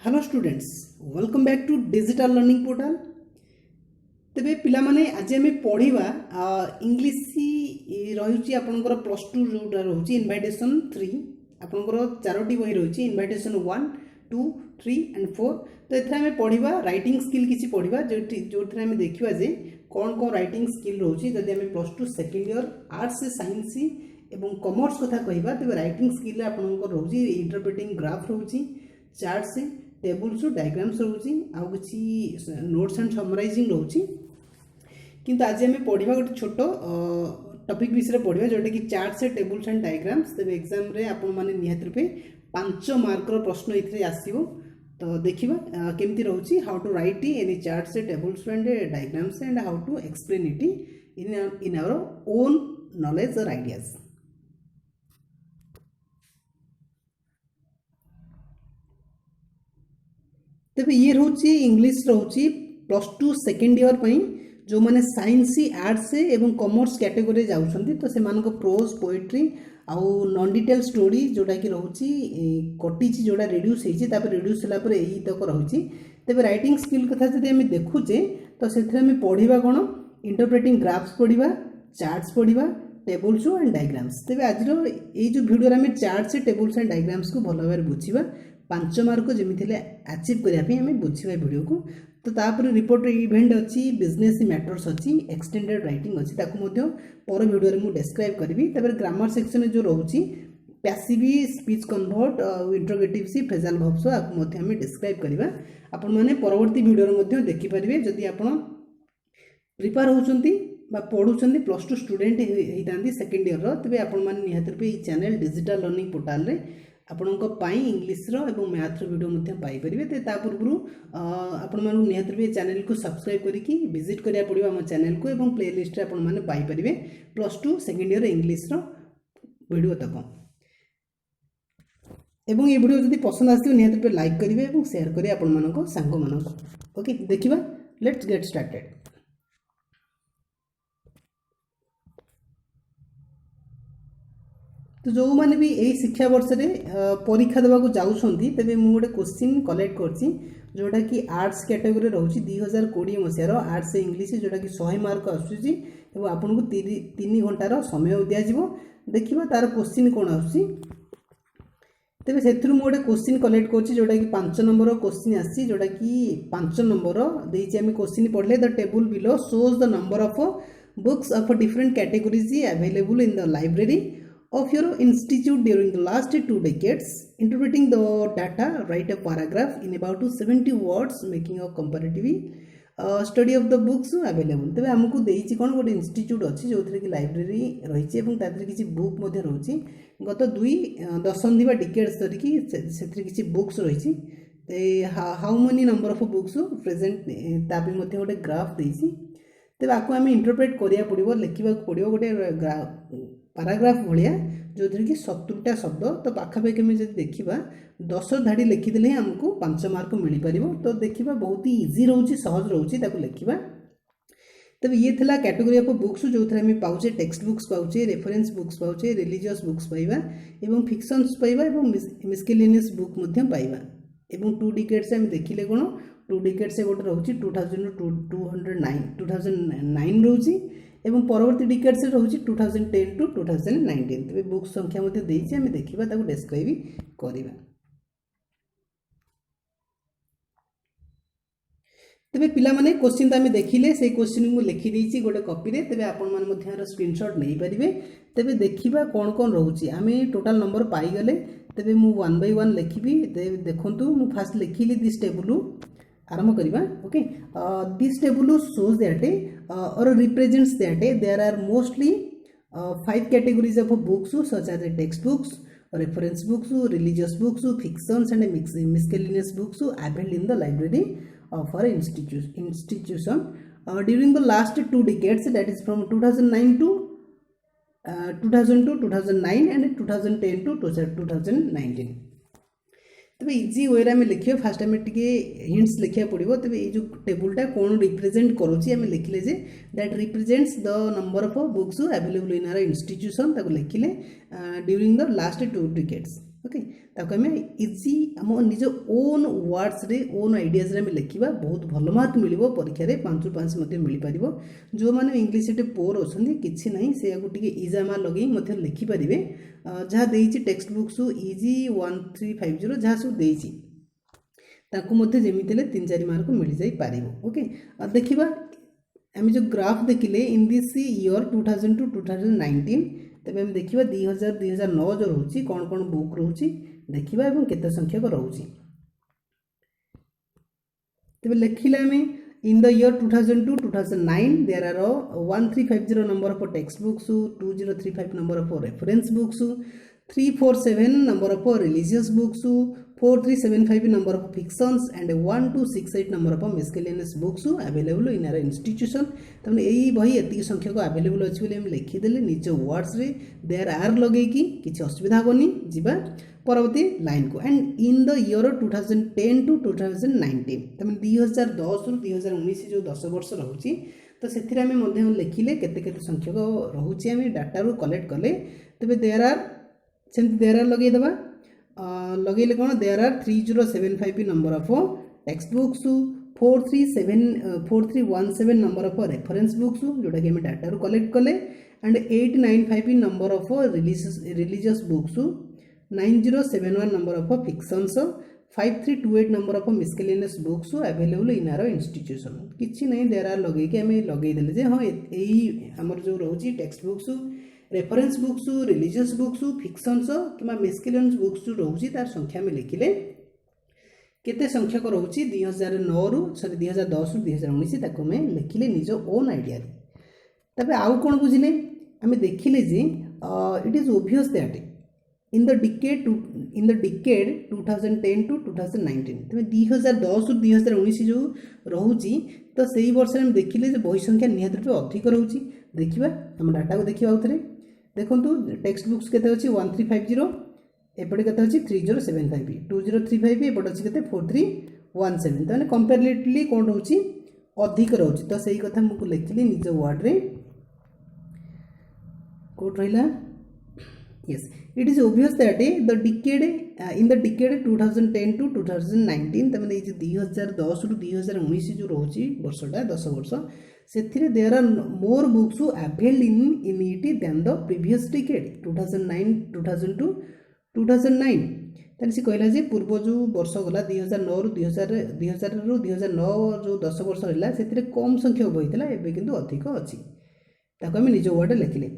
Hello students, welcome back to digital learning portal. तेबे पिला माने आज आम पढ़ा इंग्लिश रही आपंकर प्लस टू जोटा रही इनविटेशन 3 आपंकर 4टी बही रही इनविटेशन 1, 2, 3 एंड 4। तो ये पढ़ा राइटिंग स्किल किसी पढ़ा जो थे देखा जे कौन कौन राइटिंग स्किल रोचे जदि आम plus two second year arts science एवं कॉमर्स कथा कहवा तेज राइटिंग स्किल आपंकर रोचे इंटरप्रेटिंग ग्राफ रोचे चार्ट्स टेबुल्स डायग्राम्स रोचे आउ किसी नोट्स एंड समराइजिंग रोचे। किंतु आज आम पढ़ा गोटे छोट टॉपिक विषय पढ़ा जोटा कि charts tables and diagrams. Tej exam रे आपण माने निहात रूपे 5 मार्कर प्रश्न ये आसो। तो देखा केमती रोचे how to write any charts tables and diagrams and how to explain it in our own knowledge और आइडियाज। तेज ये रोचे इंग्लिश रोचे प्लस टू सेकेंड इयर जो मैंने साइंस आर्ट्स एवं कॉमर्स कैटेगरी जाउछंती तो से मानको प्रोज पोएट्री आउ नॉन डिटेल स्टोरी जोटा कि रोची कटिची जोटा रिड्यूस होइछि तापर रिड्यूस होला पर एही तक रहुछि। तेबे राइटिंग स्किल कथा जदि हम देखुचे तो सेथरे हम पढ़िबा कोन इंटरप्रेटिंग ग्राफ्स पढ़िबा चार्ट्स पढ़िबा टेबुल्स एंड डायग्राम्स। तेबे आज ये जो वीडियो रे हम चार्ट्स टेबुल्स एंड डायग्राम्स को भल भाव बुझिबा 5 मार्क जमी अचीव करने आम बुझा वीडियो को। तो तापर रिपोर्ट इवेंट अच्छी बिजनेस मैटर्स अच्छी एक्सटेंडेड राइटिंग अच्छी पर वीडियो रे मु डिस्क्राइब करी। ग्रामर सेक्शन जो रोचे पैसिव स्पीच कन्वर्ट इंट्रोगेटिव सी फ्रेजल वर्ब्स आम डिस्क्राइब करवा आपण मैंने परवर्ती वीडियो देखिपारे। जदि आप प्रिपेयर होती पढ़ुं प्लस टू स्टूडेंट होती सेकेंड इयर तेज आपण मैंने निहात रूपे चैनल डिजिटल लर्निंग पोर्टाल रे आपणों इंग्लिश एवं मैथ वीडियो पाइपर। तो पूर्व आपण निहात रूपे चैनल को सब्सक्राइब करके विजिट करा पड़ो आम चैनल को एवं प्ले लिस्ट आपने Piper plus two second year English video तक। एवं ये वीडियो जब पसंद आस निहात रूपे लाइक करेंगे और शेयर करेंगे आपण सांग मानक। ओके देखिए लेट्स गेट स्टार्टेड। तो जो मैंने भी यही शिक्षा वर्ष रे परीक्षा देवाक जाऊँगी तेरे मुझे गोटे क्वेश्चन कलेक्ट करछि जोटा कि आर्ट्स कैटेगरी रोचे 2020 मसीहार आर्ट्स इंग्लिश जोटा कि 100 मार्क आसूसी और आपन को 3 घंटार समय दिज्व। देखा तार क्वेश्चन कौन आसूसी तेज से गोटे क्वेश्चन कलेक्ट कर जोटा कि 5 नंबर क्वेश्चन आसी जोटा कि 5 नंबर देती आम क्वेश्चन पढ़ले the table below shows the number of books of different categories available in the library of your institute during the last 2 decades. Interpreting the data, write a paragraph in about 70 words making a comparative study of the books available. तेज आमको देइछि कोन गोटे institute अच्छी जो कि library रही है किसी book रही गत 2 दशंधि डिकेड्स धरिकी से बुक्स रही how many number of books present Tapi गोटे ग्राफ देइछि। तेज आपको आम इंटरप्रेट करिया पड़िबो लिखा पड़िबो गोटे पैराग्राफ भाया जो थी कि 70टा शब्द। तो पाखापाखि आम जब देखा 10 धाड़ी लिखिदेले आमको 5 मार्क मिल पार। तो देखा बहुत ही इजी रोचे सहज रोचे लिखा। तब ये थिला कैटेगरी ऑफ बुक्स जो थे आम पाचे टेक्स्ट बुक्स पाचे रेफरेंस बुक्स पाचे रिलीजियस बुक्स पाइबा एवं फिक्शंस पाइबा एवं मिसकेलिनियस बुक पाइबा। एवं 2 डिकेड्स आम देखिले कौन 2 डिकेड्स गोटे रोचे 2009 रोचे एवं परवर्ती डिकेड्स रोचे 2010 टू 2019। तेज बुक संख्या देइछि आम देखा डिस्क्राइब करवा। तेज पिला माने क्वेश्चन तो आम देखिले से क्वेश्चन को लिखिदी गोटे कॉपी रे तेज आपण स्क्रीनशॉट नहीं पारे। तेज देखा कौन कौन रोचे आम टोटाल नंबर पाईगले तेज मु 1 बाय 1 लिखी। देखु मु फास्ट लिखिली दिस टेबुल आरंभ करवा। Okay this table shows that or represents that there are mostly 5 categories of books such as textbooks, reference books, religious books, fictions and miscellaneous books available in the library of our institution during the last 2 decades, that is from 2009 to 2009 and 2010 to 2019। Tej easy way आम लिखे fast आम टे hints लिखा पड़ो। तेज ये जो टेबुलटा कौन represent करुँची आम लिखिले जे that represents the number of books available in our institution लिखिले during the last 2 decades. Okay ताको आम इजी आम निज ओन वर्ड्स रे ओन आइडियाज रे लिखा बहुत भल मार्क मिल परीक्षा 5 ରୁ 5 मिल पार जो मैंने इंग्लीश पोर अच्छे किसी ना से इजामा लगे लिखिपारे जहाँ देती टेक्स्ट बुक्स इजी 1350 जहाँ सब देती जमीते 3-4 मार्क मिल जापर ओके देखा आम जो ग्राफ देखिले इन दिस ईयर 2000 टू 2019 तेज आम देखा 2000-2009 जो रोचे कौन कौन बुक रोचे देखा और केते संख्यक रोचे तेज लिखिले आम in the year 2000 to 2009 there are 1350 number of text books 2035 number of reference books 347 number of religious books, 4375 number of fictions and 1268 number of miscellaneous books available in our institution. तमने यही बही एति संख्यक अवेलेबल अछि बोली हम लिखिदेले निज words रे देयर आर लगे कि किछि असुविधा होनी जिबा परवर्ती लाइन को and in the year 2010 to 2019 तमने 2010 रु 2019 जो 10 वर्ष रहउछि तो सेथिरे आमे मध्ये लिखिले केते केते संख्यक रहउछि आमे डाटा रु कलेक्ट कले तबे देयर आर सेमती देयर आर लगे देबा लगेले कौन there are 3075 number of text books 4317 number of reference books जोटा कि हम डाटा रू कलेक्ट कले and 895 number of religious books 9071 number of fictions 5328 number of miscellaneous books available in our institution किछि नहीं देयर आर लगे कि हमें लगे देले जे हां एई हमर जो रहउची text books reference books religious books fictions कि मिस्केलेनियस बुक्स रोचे तार संख्या में लिखिले केते संख्यक रोचे 2009 रु 2010 रु 2019 ताको में लिखिले निज ओन आइडिया तबे आउ कोन बुझिले हमें देखिले जे it is obvious that in the decade 2010 to 2019 तबे 2010 रु 2019 जो रहउची तो सही वर्ष में देखिले जे बही संख्या निहात रूप अधिक रहउची देखिबा हम डाटा को देखिबा उतरे देखंतु टेक्स्ट बुक्स केते अछि 1350 एपटे केते अछि 3075 2035 एपटे अछि केते 4317 तने कंपैरेटिवली कोन रहउची अधिक रहउची तो सही कथा मु लिखिली निज वर्ड रे कोट रहिला yes it is obvious that the decade in the decade 2010 to 2019 तमने 2010 रु 2019 जो रहउची वर्षटा 10 वर्ष सेथिरे there are more books available in it than the previous decade 2000 to 2009 तने से कहला जे पूर्व जो वर्ष गला 2009 रु 2000 रु 2009 जो 10 वर्ष रहला सेथिरे कम संख्यक बही थिला एबे किंतु अधिक अछि ताको हम निज वर्ड लिखिले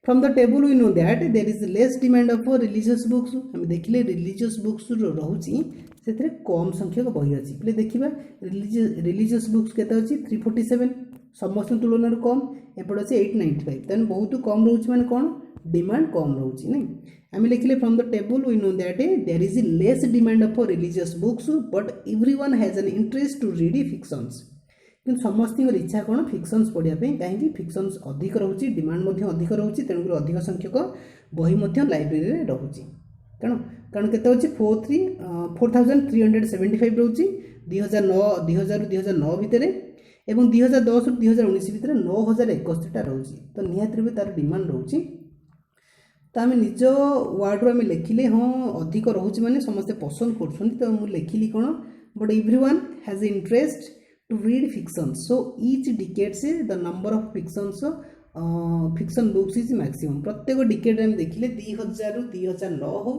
from the table we know that there is less demand of religious books हम देखिले रिलीजियस बुक्स रहउची सेथिरे कम संख्यक बही अछि प्ले देखिबा रिलीजियस बुक्स केते अछि 347 समस्त तुलन कम एपटे अच्छे 895 तेन बहुत कम रोच माने कौन डिमांड कम रोच नहीं आम लिखिले from the table we know that there is less demand of religious books but everyone has an interest to read fictions कि समस्त इच्छा कौन फिक्शंस पढ़िया कहीं फिक्शंस अधिक रोचे डिमांड अधिक रोचे तेणुक अधिक संख्यक बही लाइब्रेरी में रोचे कारण केते अच्छे 4375 रोचे 2009 भितर एवं 2010 रु 2019 भितर 9061 रोचे तो निहात रूपे तार डिमांड रोचे तो आम निज वार्ड रू आम लिखिले हाँ अधिक रोचे माने समस्ते पसंद कर तो मुझे लिखिली कौन but everyone has interest to read fictions so each decade से the number of fictions fiction books is maximum प्रत्येक डिकेड में देखिले 2000 रु 2009 हो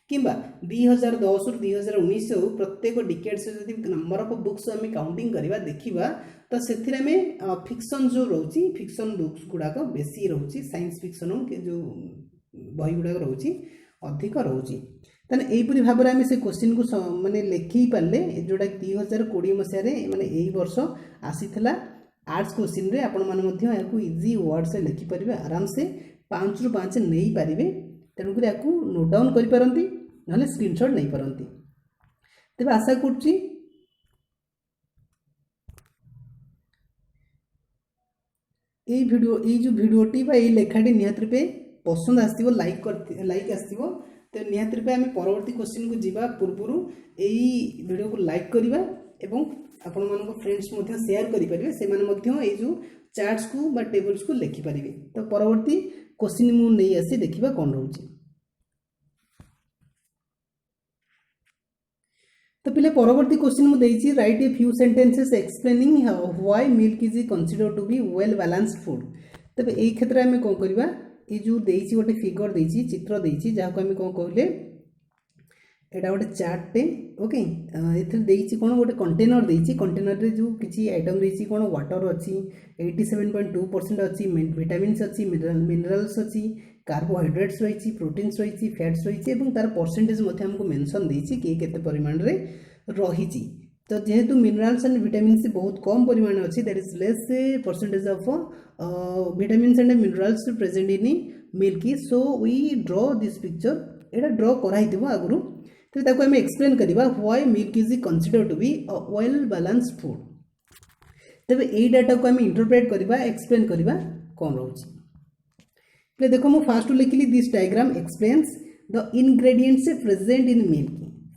किंबा 2010 रु 2019 हो प्रत्येक डिकेड से जदि नंबर ऑफ बुक्स आम काउंटिंग करवा देखिबा तो सेथिरे में फिक्शन जो रोची फिक्शन बुक्स गुड़ाक बेसी रोची साइंस फिक्शन के जो बही गुड़ाक रोची अधिक रोची ताने एहीपरि भाव में आम से क्वेश्चन को माने लिखि पारे जोटा 2020 मसीह माने यही वर्ष आसीथिला आर्ट्स क्वेश्चन रे आपण माने मध्य याकू इजी वर्ड से लिखि परिबे आराम से 5 रु 5 नहीं पारिबे तेणुक याकू नोट डाउन करि पारंती नले स्क्रीनशॉट नहीं पारंती तेबे आशा करछि এই जो भिडियोटी बा लेखाटी निहात रूपे पसंद आसथिबो लाइक आसथिबो तो निहात रूपे आम परवर्ती क्वेश्चन को जीवा पूर्व यही वीडियो को लाइक करवा एवं आपण मान फ्रेंड्स शेयर करें जो चार्ट्स को बा टेबल्स को लिखिपारे तो परवर्ती क्वेश्चन मुझे नहीं आसी देखा कौन रोचे। तो पिले परवर्ती क्वेश्चन मु देइछि write a few sentences explaining why milk is considered to be well balanced food. तबे एई क्षेत्र में कोन करबा ए जो देइछि गोटे फिगर देइछि चित्र देइछि जाको हम कोन कहले एटा गोटे चार्ट टे ओके एथि देइछि कोन गोटे कंटेनर देइछि कंटेनर रे जो किछि आइटम देइछि कोन वाटर अछि 87.2% अछि विटामिन्स अछि मिनरल्स अछि कार्बोहाइड्रेट्स रही प्रोटीन्स रही फैट्स रही एवं तार परसेंटेज मध्य हमको मेंशन देइछि कि केते परिमाण रे रही। तो जेहेतु मिनरल्स एंड विटामिन्स बहुत कम परिमाण अच्छी that is less percentage of vitamins and minerals present in milk so we draw this picture एटा ड्रॉ कराइथिबो आगुरु तो ताको हम एक्सप्लेन करबा why milk is considered to be a well balanced food. तबे एई डाटा को हम इंटरप्रेट करबा एक्सप्लेन करबा कोन रहउछि पे देखो मु फास्ट लिखिली this diagram explains the ingredients present in milk.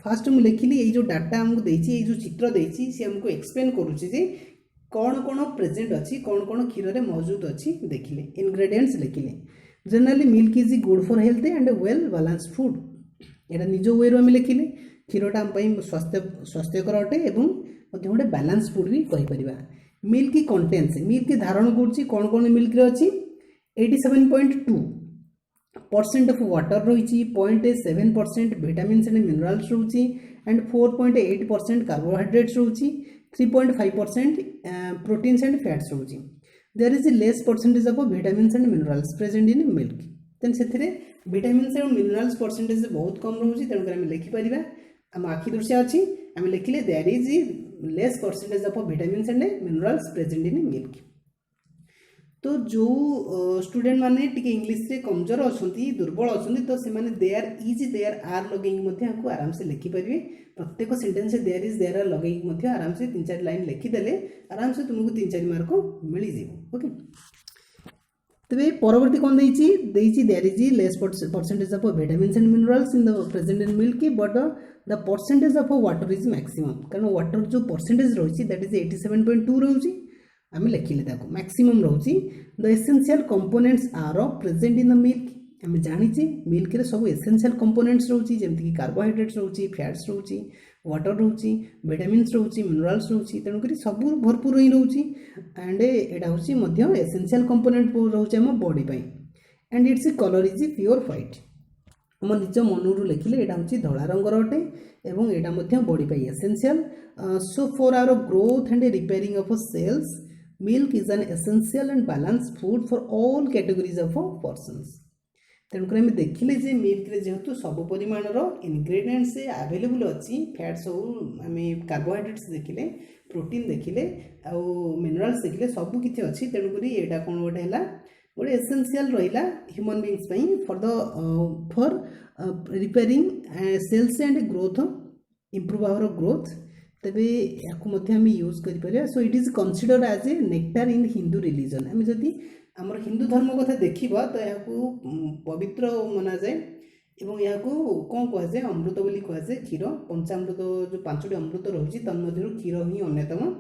First मु लिखिली ए जो डाटा हमको देइछि ए जो चित्र देइछि से हमको एक्सप्लेन करूछि जे कौन कौन प्रेजेंट अछि कौन कौन क्षीर रे मौजूद अछि देखिले इंग्रेडिएंट्स लिखिले। Generally milk is good for health and well balanced food एटा निज वे रो हम लिखिले क्षीरटा हम पई स्वास्थ्यकर अटे एवं मध्ये गोटे बैलेंस फूड भी कहि परिबा। मिल्क कंटेंट्स मिल्क धारण करछि कौन कौन मिल्क रे अछि 87.2% ऑफ वाटर रही 0.7% विटामिन्स एंड मिनरल्स रही एंड 4.8% कार्बोहाइड्रेट्स रही 3.5% प्रोटीन्स एंड फैट्स रही। There is less percentage of vitamins and minerals present in milk तेन से विटामिन्स एंड मिनरल्स परसेंटेज बहुत कम रही तेणुकर आम लिखिपर आम आखि दृश्य अच्छी आम लिखिले there is less percentage of vitamins and minerals present in milk. तो जो स्टूडेंट माने टिके इंग्लिश रे कमजोर अछंती दुर्बल अछंती तो से माने देयर इज देयर आर लगेइंग मध्ये आपको आराम से लिखि परिबे प्रत्येक सेंटेंस से देयर इज देयर आर लगेइंग मध्ये आराम से 3-4 लाइन लिखि देले आराम से तुमको 3-4 मार्क मिली जेबो ओके। तबे परवर्ती कोन देइछि there is less percentage of vitamins and minerals in the present in milk but the percentage of water is maximum कारण वाटर जो परसेंटेज रही दैट इज 87.2 रही आम लिखिले मैक्सिमम रोची the essential components are present in the milk आम जाचे milk रे सब एसेंशियल कंपोनेंट्स रोची जेमति कि कार्बोहाइड्रेट्स रोची फैट्स रोची वाटर रोची विटामिन्स रोची मिनरल्स रोची तेणुक सब भरपूर ही रोची एंड एटा होची मध्य एसेंशियल कंपोनेंट रोची आम body pi and its colour is pure white आम निज मनरू लिखिले एटा होची धला रंगर अटे एवं एटा मध्य बॉडी पाई essential so for our growth and repairing of cells milk is an essential and balanced food for all categories of persons. तेणुक आम देखिले जे मिल्क रे जेहेतु सब परिमाणर इनग्रेडिएंट्स अवेलेबल अच्छी फैट्स हो आम कार्बोहाइड्रेट्स देखिले प्रोटीन देखिले आउ मिनरल्स देखिले सब किछि अच्छी तेणुक एटा कौन गोटे है गोटे एसेंशियल रहा human beings for repairing cells and growth improve our growth तबे याकु मध्य हम यूज करि परिया। So it is considered as a nectar in Hindu religion आम जदि आमर हिंदू धर्म कथा देखा तो याकु पवित्र मना जाए एवं याकु कौन कह जाए अमृत बोली कह जाए क्षीर पंचामृत जो 5टी अमृत रही तन्मध्य क्षीर ही अन्यतम।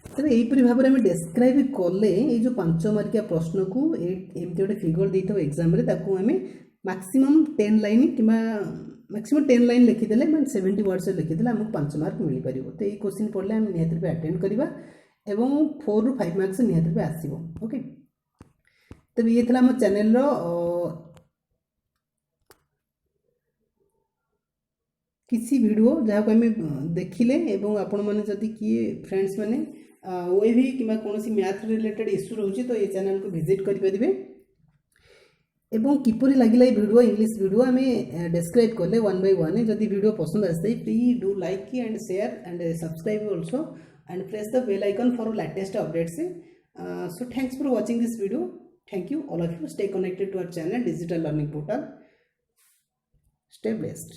तेज यहीपरि भाव में डेस्क्राइब कले ये जो 5 मार्किया प्रश्न को एमती गोटे फिगर देता एग्जाम आम मैक्सिमम 10 लाइन कि मैक्सिमम 10 लाइन लिखिदेले मैं 70 वर्ड्स लिखिदेले आमको 5 मार्क मिल पार। तो ये क्वेश्चन पढ़ले आम निहत अटेंड करवा एवं 4 ରୁ 5 मार्क्स निहत आसो ओके। तब ये आम चैनल किसी वीडियो जहाँ को आम देखिले एवं आपण मैंने जदि किए फ्रेंड्स मैंने वो भी कि कौन मैथ रिलेटेड इश्यू रोचे तो ये चैनल को विजिट करेंगे एवं किपरि लगिला वीडियो इंग्लिश वीडियो आम डिस्क्राइब कले 1 by 1 जदि वीडियो पसंद आए please do like and share and subscribe also and press the bell icon for latest updates. So thanks for watching this video thank you all of you stay connected to our channel digital learning portal stay blessed.